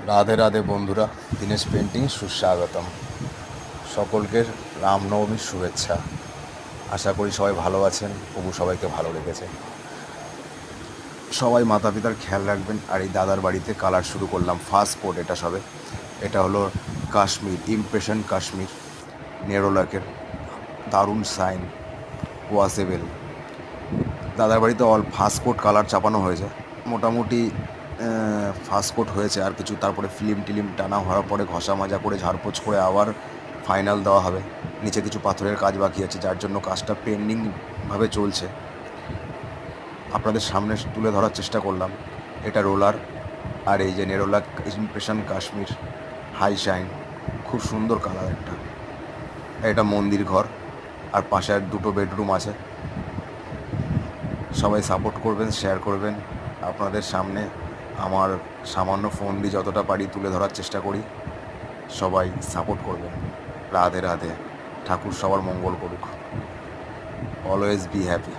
রাধে রাধে বন্ধুরা, দীনেশ পেন্টিং সুস্বাগতম। সকলকে রামনবমীর শুভেচ্ছা। আশা করি সবাই ভালো আছেন, প্রভু সবাইকে ভালো রেখেছে। সবাই মাতা পিতার খেয়াল রাখবেন। আর এই দাদার বাড়িতে কালার শুরু করলাম, ফার্স্ট কোট এটা সবে। এটা হলো কাশ্মীর ইমপ্রেশন কাশ্মীর, নেরোলাকের দারুণ সাইন, ওয়াশেবেল। দাদার বাড়িতে অল ফার্স্ট কোট কালার চাপানো হয়েছে, মোটামুটি ফার্স্ট কোট হয়েছে। আর কিছু তারপরে ফিল্ম টিলিম টানা হওয়ার পরে ঘষা মাজা করে ঝাড়পোছ করে আবার ফাইনাল দেওয়া হবে। নিচে কিছু পাথরের কাজ বাকি আছে, যার জন্য কাজটা পেন্ডিংভাবে চলছে। আপনাদের সামনে তুলে ধরার চেষ্টা করলাম। এটা রোলার, আর এই যে Nerolac impression Kashmir high shine, খুব সুন্দর কালার একটা। এটা মন্দির ঘর, আর পাশে আর দুটো বেডরুম আছে। সবাই সাপোর্ট করবেন, শেয়ার করবেন। আপনাদের সামনে আমার সামান্য ফোন দিয়ে যতটা পারি তুলে ধরার চেষ্টা করি। সবাই সাপোর্ট করবেন। রাধে রাধে। ঠাকুর সবার মঙ্গল করুক। Always be happy.